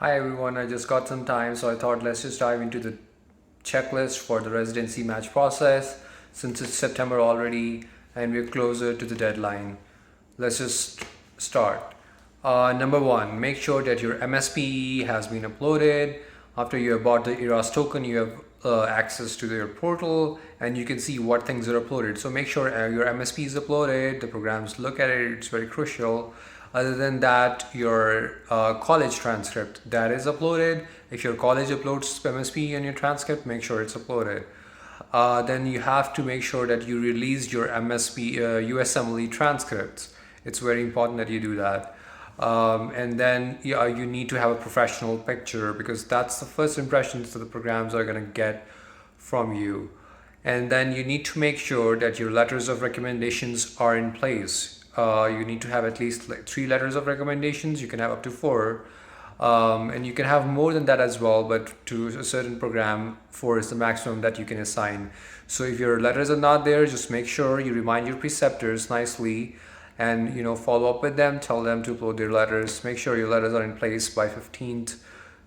Hi everyone, I just got some time, so I thought let's just dive into the checklist for the residency match process since it's September already and we're closer to the deadline. Let's just start. Number one, make sure that your MSP has been uploaded. After you have bought the ERAS token, you have access to their portal and you can see what things are uploaded. So make sure your MSP is uploaded, the programs look at it, it's very crucial. Other than that, your college transcript that is uploaded. If your college uploads MSP and your transcript, make sure it's uploaded. Then you have to make sure that you release your MSP USMLE transcripts. It's very important that you do that. And then you need to have a professional picture because that's the first impressions that the programs are going to get from you. And then you need to make sure that your letters of recommendations are in place. You need to have at least like 3 letters of recommendations. You can have up to 4. And you can have more than that as well, but to a certain program, 4 is the maximum that you can assign. So if your letters are not there, just make sure you remind your preceptors nicely and follow up with them, tell them to upload their letters. Make sure your letters are in place by 15th,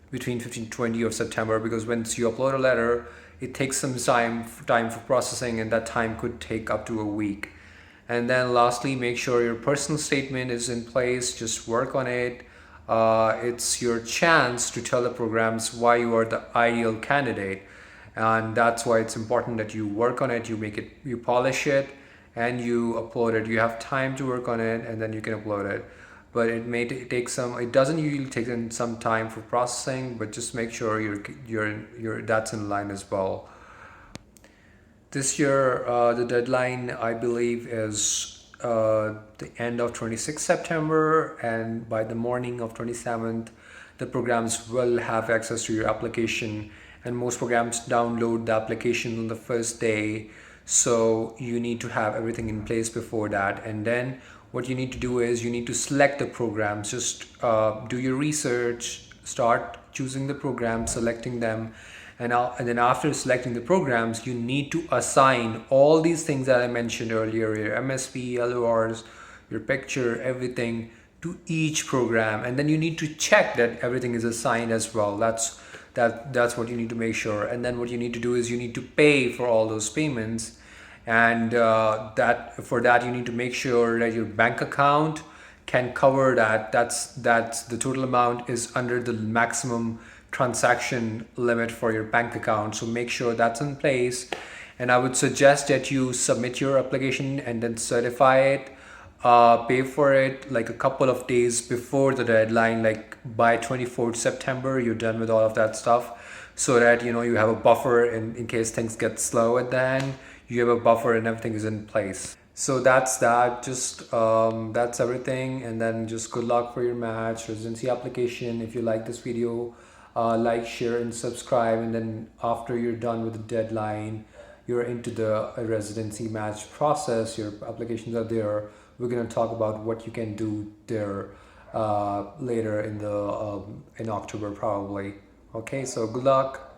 between 15th and 20th of September, because once you upload a letter, it takes some time for processing, and that time could take up to a week. And then lastly, make sure your personal statement is in place. Just work on it. It's your chance to tell the programs why you are the ideal candidate, and that's why it's important that you work on it, you polish it, and you upload it. You have time to work on it, and then you can upload it. But it may take some. It doesn't usually take some time for processing, but just make sure that's in line as well. This year, the deadline, I believe, is the end of 26th September, and by the morning of 27th, the programs will have access to your application, and most programs download the application on the first day. So you need to have everything in place before that. And then what you need to do is you need to select the programs. Just do your research, start choosing the programs, selecting them, and then after selecting the programs, you need to assign all these things that I mentioned earlier, your MSP, LORs, your picture, everything to each program. And then you need to check that everything is assigned as well. That's what you need to make sure. And then what you need to do is you need to pay for all those payments. And for that you need to make sure that your bank account can cover that. That's the total amount is under the maximum transaction limit for your bank account. So make sure that's in place. And I would suggest that you submit your application and then certify it. Pay for it like a couple of days before the deadline, like by 24th September, you're done with all of that stuff, so that you have a buffer in case things get slow at the end. You have a buffer and everything is in place. So that's that. Just that's everything. And then just good luck for your match residency application. If you like this video, like, share, and subscribe. And then after you're done with the deadline, you're into the residency match process, your applications are there. We're going to talk about what you can do there later in October probably. Okay, so good luck.